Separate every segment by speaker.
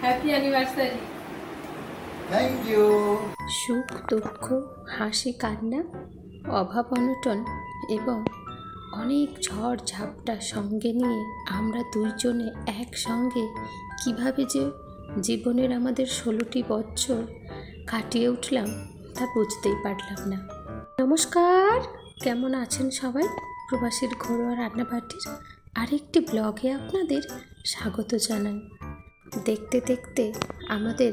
Speaker 1: Happy anniversary.
Speaker 2: Thank you.
Speaker 3: সুখ দুঃখ, হাসি কান্না, অভাব অনটন এবং অনেক ঝড় ঝাপটা সঙ্গে নিয়ে আমরা দুইজনে একসঙ্গে কিভাবে যে জীবনের আমাদের 16টি বছর কাটিয়ে উঠলাম তা বুঝতেই পারলাম না। নমস্কার, কেমন আছেন সবাই? প্রবাসীর ঘরোয়া রান্নাবাটির আরেকটি ব্লগে আপনাদের স্বাগত জানাই। দেখতে দেখতে আমাদের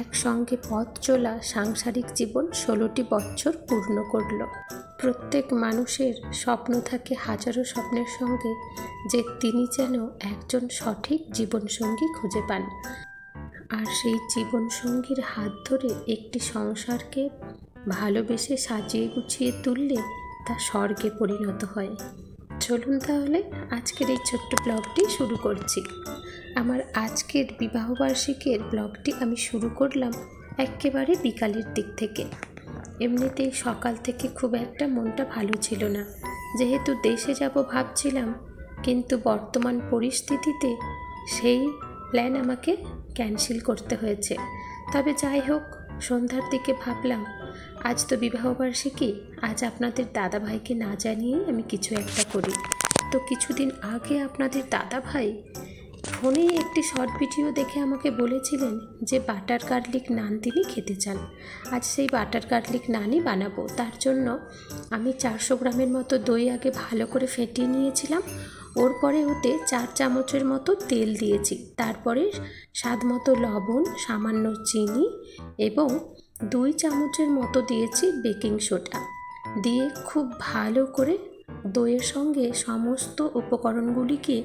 Speaker 3: একসঙ্গে পথ চলা সাংসারিক জীবন 16টি বছর পূর্ণ করল। প্রত্যেক মানুষের স্বপ্ন থাকে হাজারো স্বপ্নের সঙ্গে যে তিনি যেন একজন সঠিক জীবনসঙ্গী খুঁজে পান, আর সেই জীবনসঙ্গীর হাত ধরে একটি সংসারকে ভালোবেসে সাজিয়ে গুছিয়ে তুললে তা স্বর্গে পরিণত হয়। চলুন তাহলে আজকের এই ছোট্ট ব্লগটি শুরু করছি। আমার আজকের বিবাহবার্ষিকীর ব্লগটি আমি শুরু করলাম একেবারে বিকালের দিক থেকে। এমনিতেই সকাল থেকে খুব একটা মনটা ভালো ছিল না, যেহেতু দেশে যাব ভাবছিলাম, কিন্তু বর্তমান পরিস্থিতিতে সেই প্ল্যান আমাকে ক্যান্সেল করতে হয়েছে। তবে যাই হোক, সন্ধ্যার দিকে ভাবলাম আজ তো বিবাহবার্ষিকী, আজ আপনাদের দাদাভাইকে না জানিয়েই আমি কিছু একটা করি। তো কিছুদিন আগে আপনাদের দাদাভাই ফোনে একটি শর্ট ভিডিও দেখে আমাকে বলেছিলেন যে বাটার গার্লিক নান তিনি খেতে চান। আজ সেই বাটার গার্লিক নানই বানাবো। তার জন্য আমি 400 গ্রামের মতো দই আগে ভালো করে ফেটিয়ে নিয়েছিলাম। ওর পরে ওতে 4 চামচের মতো তেল দিয়েছি। তারপরে স্বাদ মতো লবণ, সামান্য চিনি এবং 2 চামচের মতো দিয়েছি বেকিং সোডা দিয়ে খুব ভালো করে দইয়ের সঙ্গে সমস্ত উপকরণগুলিকে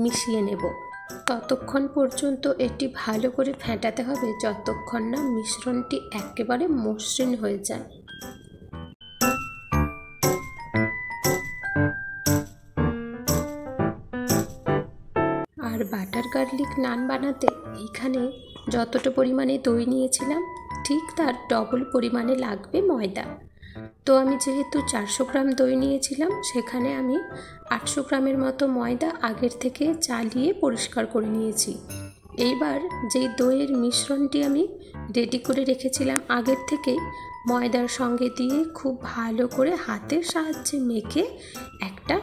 Speaker 3: মিশিয়ে নেব। ততক্ষণ পর্যন্ত এটি ভালো করে ফেটাতে হবে যতক্ষণ না মিশ্রণটি একেবারে মসৃণ হয়ে যায়। আর বাটার গার্লিক নান বানাতে এইখানে যতটা পরিমাণে দই নিয়েছিলাম ঠিক তার ডবল পরিমাণে লাগবে ময়দা। তো আমি যেহেতু 400 গ্রাম দই নিয়েছিলাম, সেখানে আমি 800 গ্রামের মতো ময়দা আগের থেকে চালিয়ে পরিষ্কার করে নিয়েছি। এইবার যেই দইয়ের মিশ্রণটি আমি রেডি করে রেখেছিলাম আগের থেকে, ময়দার সঙ্গে দিয়ে খুব ভালো করে হাতের সাহায্যে মেখে একটা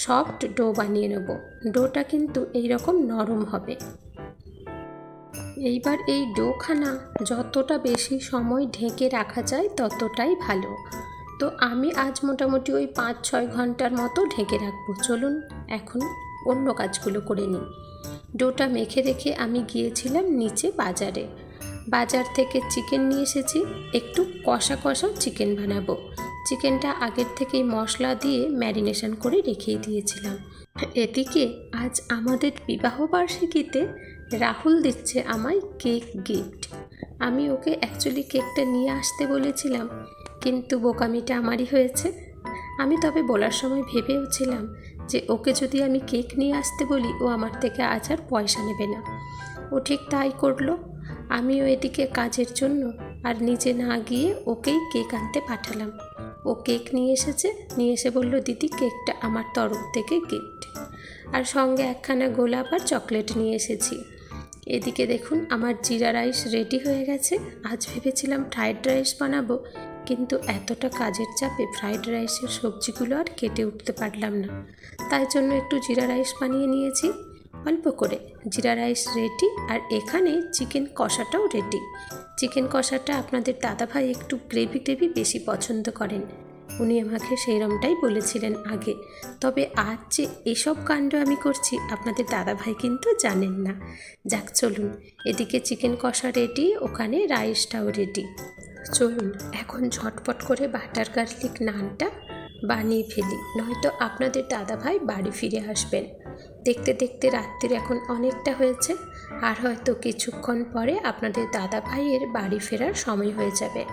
Speaker 3: সফট ডো বানিয়ে নেব। ডোটা কিন্তু এইরকম নরম হবে। এইবার এই ডোখানা যতটা বেশি সময় ঢেকে রাখা যায় ততটাই ভালো। তো আমি আজ মোটামুটি ওই 5-6 ঘন্টার মতো ঢেকে রাখবো। চলুন এখন অন্য কাজগুলো করে নিই। ডোটা মেখে রেখে আমি গিয়েছিলাম নিচে বাজার থেকে চিকেন নিয়ে এসেছি। একটু কষা কষা চিকেন বানাবো। চিকেনটা আগের থেকেই মশলা দিয়ে ম্যারিনেশন করে রেখেই দিয়েছিলাম। এদিকে আজ আমাদের বিবাহবার্ষিকীতে রাহুল দিচ্ছে আমায় কেক গিফট। আমি ওকে অ্যাকচুয়ালি কেকটা নিয়ে আসতে বলেছিলাম, কিন্তু বোকামিটা আমারই হয়েছে। আমি তবে বলার সময় ভেবেওছিলাম যে ওকে যদি আমি কেক নিয়ে আসতে বলি, ও আমার থেকে আজ আর পয়সা নেবে না। ও ঠিক তাই করলো। আমিও এদিকে কাজের জন্য আর নিজে না গিয়ে ওকেই কেক আনতে পাঠালাম। ও কেক নিয়ে এসে বলল, দিদি কেকটা আমার তরফ থেকে গিফট। আর সঙ্গে একখানা গোলাপ আর চকলেট নিয়ে এসেছি। এদিকে দেখুন আমার জিরা রাইস রেডি হয়ে গেছে। আজ ভেবেছিলাম ফ্রাইড রাইস বানাবো, কিন্তু এতটা কাজের চাপে ফ্রাইড রাইসের সবজিগুলো আর কেটে উঠতে পারলাম না। তাই জন্য একটু জিরা রাইস বানিয়ে নিয়েছি অল্প করে। জিরা রাইস রেডি, আর এখানে চিকেন কষাটাও রেডি। চিকেন কষাটা আপনাদের দাদাভাই একটু গ্রেভি বেশি পছন্দ করেন, উনি আমাকে সেইরকমটাই বলেছিলেন আগে। তবে আজ যে এসব কাণ্ড আমি করছি আপনাদের দাদাভাই কিন্তু জানেন না। যাক চলুন, এদিকে চিকেন কষা রেডি, ওখানে রাইসটাও রেডি। চলুন এখন ঝটপট করে বাটার গার্লিক নানটা বানিয়ে ফেলি, নয়তো আপনাদের দাদাভাই বাড়ি ফিরে আসবেন। দেখতে দেখতে রাত্রির এখন অনেকটা হয়েছে, আর হয়তো কিছুক্ষণ পরে আপনাদের দাদাভাইয়ের বাড়ি ফেরার সময় হয়ে যাবে।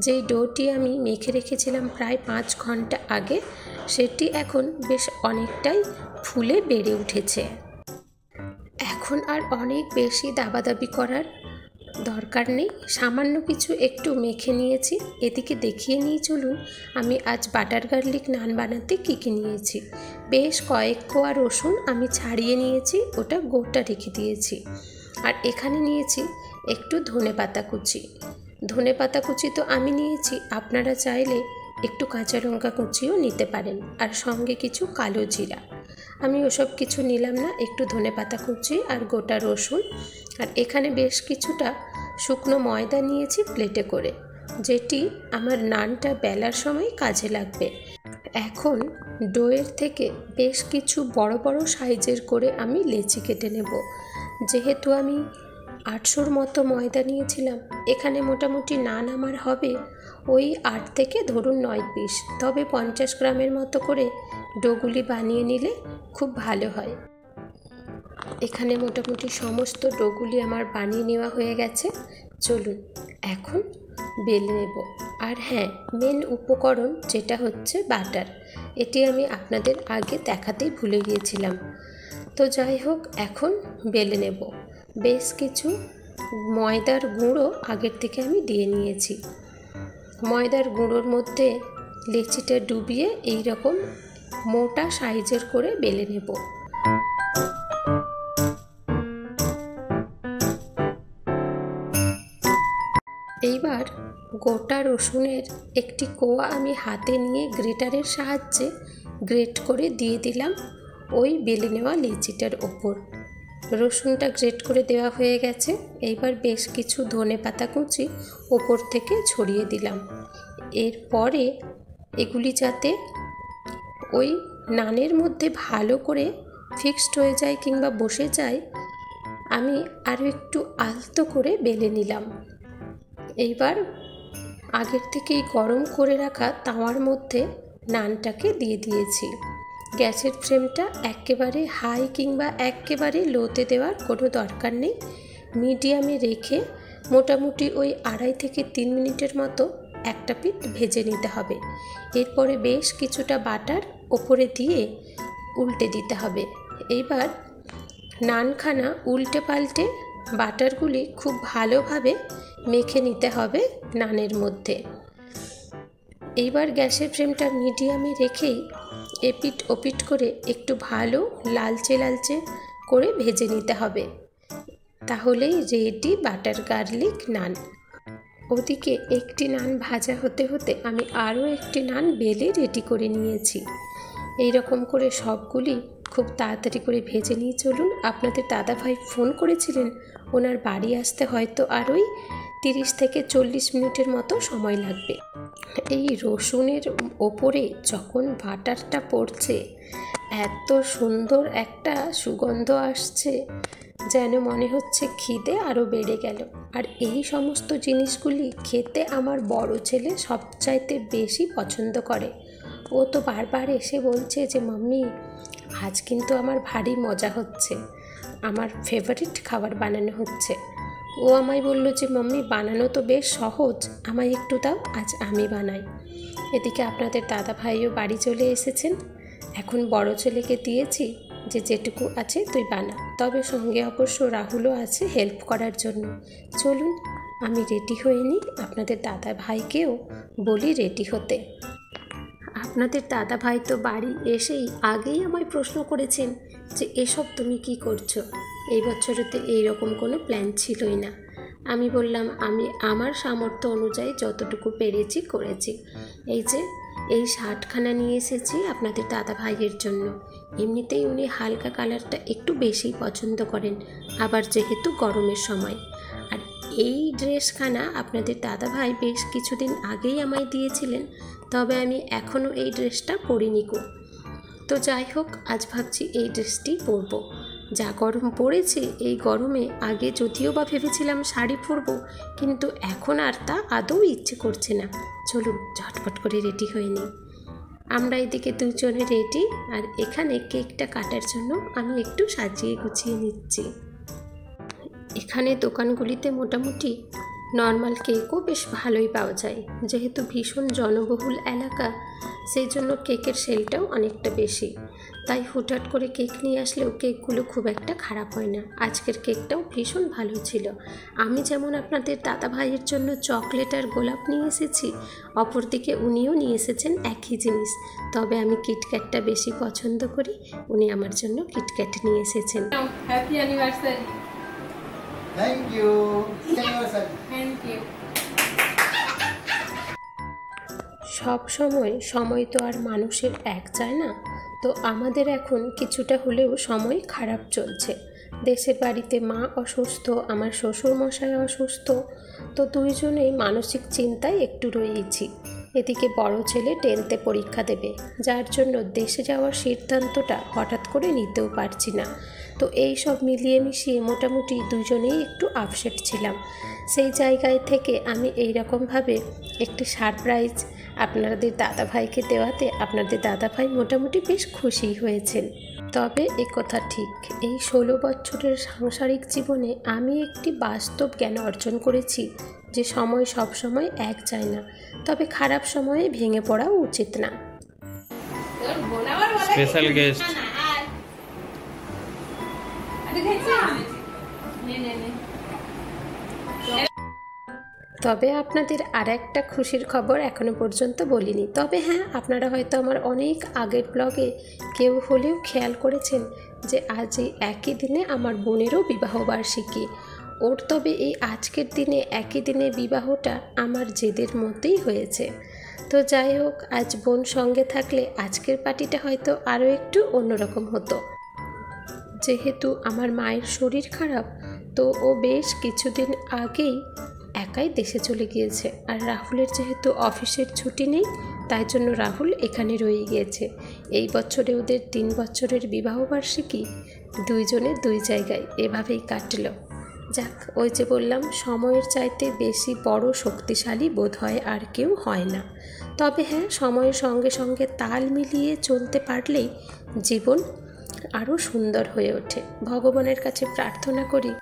Speaker 3: যেই ডোটি আমি মেখে রেখেছিলাম প্রায় 5 ঘন্টা আগে, সেটি এখন বেশ অনেকটাই ফুলে বেড়ে উঠেছে। এখন আর অনেক বেশি দাবাদাবি করার দরকার নেই, সামান্য কিছু একটু মেখে নিয়েছি। এদিকে দেখিয়ে নিয়ে চলুন আমি আজ বাটার গার্লিক নান বানাতে কী কী নিয়েছি। বেশ কয়েক কোয়া রসুন আমি ছাড়িয়ে নিয়েছি, ওটা গোটা রেখে দিয়েছি। আর এখানে নিয়েছি একটু ধনেপাতা কুচি। ধনেপাতা কুচি তো আমি নিয়েছি, আপনারা চাইলে একটু কাঁচা লঙ্কা কুচিও নিতে পারেন, আর সঙ্গে কিছু কালো জিরা। আমি ওসব কিছু নিলাম না, একটু ধনেপাতা কুচি আর গোটা রসুন। আর এখানে বেশ কিছুটা শুকনো ময়দা নিয়েছি প্লেটে করে, যেটি আমার নানটা বেলার সময় কাজে লাগবে। এখন ডোয়ের থেকে বেশ কিছু বড় বড় সাইজের করে আমি লেচি কেটে নেব। যেহেতু আমি 800 মতো ময়দা নিয়েছিলাম, এখানে মোটামুটি নান আমার হবে ওই 8 থেকে ধরুন 9 পিস। তবে 50 গ্রামের মতো করে ডোগুলি বানিয়ে নিলে খুব ভালো হয়। এখানে মোটামুটি সমস্ত ডোগুলি আমার বানিয়ে নেওয়া হয়ে গেছে। চলুন এখন বেলে নেব। আর হ্যাঁ, মেন উপকরণ যেটা হচ্ছে বাটার, এটি আমি আপনাদের আগে দেখাতেই ভুলে গিয়েছিলাম। তো যাই হোক, এখন বেলে নেব। বেশ কিছু ময়দার গুঁড়ো আগের থেকে আমি দিয়ে নিয়েছি। ময়দার গুঁড়োর মধ্যে লেচিটা ডুবিয়ে এই রকম মোটা সাইজের করে বেলে নেব। এইবার গোটা রসুনের একটি কোয়া আমি হাতে নিয়ে গ্রেটারের সাহায্যে গ্রেট করে দিয়ে দিলাম ওই বেলে নেওয়া লেচিটার ওপর। রসুনটা গ্রেট করে দেওয়া হয়ে গেছে। এইবার বেশ কিছু ধনেপাতা কুচি ওপর থেকে ছড়িয়ে দিলাম। এরপরে এগুলি যাতে ওই নানের মধ্যে ভালো করে ফিক্সড হয়ে যায় কিংবা বসে যায়, আমি আরও একটু আলতো করে বেলে নিলাম। এইবার আগের থেকেই গরম করে রাখা তাওয়ার মধ্যে নানটাকে দিয়ে দিয়েছি। গ্যাসের ফ্লেমটা একেবারে হাই কিংবা একেবারে লোতে দেওয়ার কোনো দরকার নেই। মিডিয়ামে রেখে মোটামুটি ওই 2.5 থেকে 3 মিনিটের মতো একটা পিঠ ভেজে নিতে হবে। এরপরে বেশ কিছুটা বাটার ওপরে দিয়ে উল্টে দিতে হবে। এইবার নানখানা উল্টে পাল্টে বাটারগুলি খুব ভালোভাবে মেখে নিতে হবে নানের মধ্যে। এইবার গ্যাসের ফ্লেমটা মিডিয়ামে রেখেই এপিট ওপিট করে একটু ভালো লালচে লালচে করে ভেজে নিতে হবে। তাহলেই রেডি বাটার গার্লিক নান। ওদিকে একটি নান ভাজা হতে হতে আমি আরও একটি নান বেলে রেডি করে নিয়েছি। এই রকম করে সবগুলি খুব তাড়াতাড়ি করে ভেজে নিয়ে চলুন। আপনাদের দাদাভাই ফোন করেছিলেন, ওনার বাড়ি আসতে হয়তো আরোই 30 থেকে 40 মিনিটের মতো সময় লাগবে। এই রসুনের ওপরে যখন বাটারটা পড়ছে, এত সুন্দর একটা সুগন্ধ আসছে, যেন মনে হচ্ছে খিদে আরও বেড়ে গেল। আর এই সমস্ত জিনিসগুলি খেতে আমার বড় ছেলে সবচাইতে বেশি পছন্দ করে। ও তো বারবার এসে বলছে যে মাম্মি, আজ কিন্তু আমার ভারী মজা হচ্ছে, আমার ফেভারিট খাবার বানানো হচ্ছে। ও আমায় বললো যে মাম্মি, বানানো তো বেশ সহজ, আমায় একটু দাও, আজ আমি বানাই। এদিকে আপনাদের দাদা ভাইও বাড়ি চলে এসেছেন। এখন বড় ছেলেকে দিয়েছি যে যেটুকু আছে তুই বানা, তবে সঙ্গে অবশ্য রাহুলও আছে হেল্প করার জন্য। চলুন আমি রেডি হয়ে নিই, আপনাদের দাদা ভাইকেও বলি রেডি হতে। আপনাদের দাদা ভাই তো বাড়ি এসেই আগেই আমায় প্রশ্ন করেছেন যে এসব তুমি কি করছো, এই বছরে তো এইরকম কোনো প্ল্যান ছিলই না। আমি বললাম আমি আমার সামর্থ্য অনুযায়ী যতটুকু পেরেছি করেছি। এই যে এই শার্টখানা নিয়ে এসেছি আপনাদের দাদা ভাইয়ের জন্য। এমনিতেই উনি হালকা কালারটা একটু বেশি পছন্দ করেন, আবার যেহেতু গরমের সময়। আর এই ড্রেসখানা আপনাদের দাদা ভাই বেশ কিছুদিন আগেই আমায় দিয়েছিলেন, তবে আমি এখনও এই ড্রেসটা পরিনি গো। তো যাই হোক, আজ ভাবছি এই ড্রেসটি পরবো। যা গরম পড়েছে এই গরমে, আগে যদিও বা ভেবেছিলাম শাড়ি পরবো, কিন্তু এখন আর তা আদৌ ইচ্ছে করছে না। চলুন ঝটপট করে রেডি হয়ে নিই। আমরা এদিকে দুজনে রেডি, আর এখানে কেকটা কাটার জন্য আমি একটু সাজিয়ে গুছিয়ে নিচ্ছি। এখানে দোকানগুলিতে মোটামুটি নর্মাল কেকও বেশ ভালোই পাওয়া যায়। যেহেতু ভীষণ জনবহুল এলাকা, সেই জন্য কেকের সেলটাও অনেকটা বেশি। তাই হুটহাট করে কেক নিয়ে আসলেও কেকগুলো খুব একটা খারাপ হয় না। আজকের কেকটাও ভীষণ ভালো ছিল। আমি যেমন আপনাদের দাদা ভাইয়ের জন্য চকলেট আর গোলাপ নিয়ে এসেছি, অপরদিকে উনিও নিয়ে এসেছেন একই জিনিস। তবে আমি কিটক্যাটটা বেশি পছন্দ করি, উনি আমার জন্য কিটক্যাট নিয়ে এসেছেন।
Speaker 1: Happy anniversary.
Speaker 2: Thank you.
Speaker 1: Thank you.
Speaker 3: সব সময় তো আর মানুষের এক যায় না। তো আমাদের এখন কিছুটা হলেও সময় খারাপ চলছে। দেশের বাড়িতে মা অসুস্থ, আমার শ্বশুরমশাই অসুস্থ, তো দুইজনেই মানসিক চিন্তায় একটু রয়েছি। এদিকে বড় ছেলে 10th পরীক্ষা দেবে, যার জন্য দেশে যাওয়ার সিদ্ধান্তটা হঠাৎ করে নিতেও পারছি না। তো এই সব মিলিয়ে মিশিয়ে মোটামুটি দুজনেই একটু আপসেট ছিলাম। সেই জায়গায় থেকে আমি এই রকমভাবে একটি সারপ্রাইজ আপনাদের দাদাভাইকে দেওয়াতে আপনাদের দাদাভাই মোটামুটি বেশ খুশি হয়েছেন। তবে কথা ঠিক, এই 16 বছরের সাংসারিক জীবনে আমি একটি বাস্তব জ্ঞান অর্জন করেছি যে সময় সব সময় এক যায় না, তবে খারাপ সময়ে ভেঙে পড়াও উচিত না।
Speaker 4: স্পেশাল গেস্ট
Speaker 3: তবে আপনাদের আর একটা খুশির খবর এখনো পর্যন্ত বলিনি। তবে হ্যাঁ, আপনারা হয়তো আমার অনেক আগের ব্লগে কেউ হলেও খেয়াল করেছেন যে আজ এই একই দিনে আমার বোনেরও বিবাহবার্ষিকী। ওর তবে এই আজকের দিনে একই দিনে বিবাহটা আমার জেদের মধ্যেই হয়েছে। তো যাই হোক, আজ বোন সঙ্গে থাকলে আজকের পার্টিটা হয়তো আরও একটু অন্যরকম হতো। যেহেতু আমার মায়ের শরীর খারাপ, তো ও বেশ কিছুদিন আগেই একাই দেশে চলে গিয়েছে। আর রাহুলের যেহেতু অফিসের ছুটি নেই, তাই জন্য রাহুল এখানে রয়ে গিয়েছে। এই বছরে ওদের 3 বছরের বিবাহবার্ষিকী দুইজনে দুই জায়গায় এভাবেই কাটল। যাক, ওই যে বললাম, সময়ের চাইতে বেশি বড় শক্তিশালী বোধ হয় আর কেউ হয় না। তবে হ্যাঁ, সময়ের সঙ্গে সঙ্গে তাল মিলিয়ে চলতে পারলেই জীবন আরও সুন্দর হয়ে ওঠে। ভগবানের কাছে প্রার্থনা করি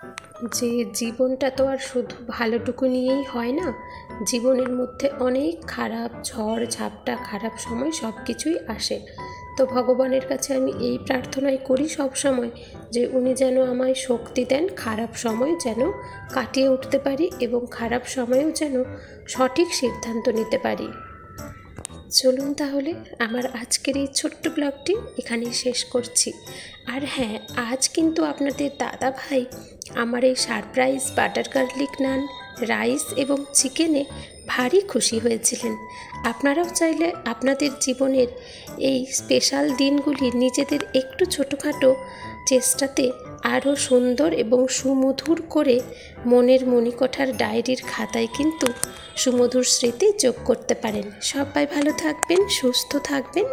Speaker 3: যে জীবনটা তো আর শুধু ভালোটুকু নিয়েই হয় না, জীবনের মধ্যে অনেক খারাপ ঝড় ঝাপটা, খারাপ সময় সব কিছুই আসে। তো ভগবানের কাছে আমি এই প্রার্থনাই করি সব সময় যে উনি যেন আমায় শক্তি দেন, খারাপ সময় যেন কাটিয়ে উঠতে পারি এবং খারাপ সময়েও যেন সঠিক সিদ্ধান্ত নিতে পারি। চলুন তাহলে আমার আজকের এই ছোট্ট ব্লগটি এখানেই শেষ করছি। আর হ্যাঁ, আজ কিন্তু আপনাদের দাদা ভাই আমার এই সারপ্রাইজ বাটার গার্লিক নান, রাইস এবং চিকেনে ভারী খুশি হয়েছিলেন। আপনারাও চাইলে আপনাদের জীবনের এই স্পেশাল দিনগুলি নিজেদের একটু ছোটোখাটো চেষ্টাতে আরও সুন্দর এবং সুমধুর করে মনের মণিকোঠার ডায়েরির খাতায় কিন্তু সুমধুর স্মৃতি যোগ করতে পারেন। সবাই ভালো থাকবেন, সুস্থ থাকবেন।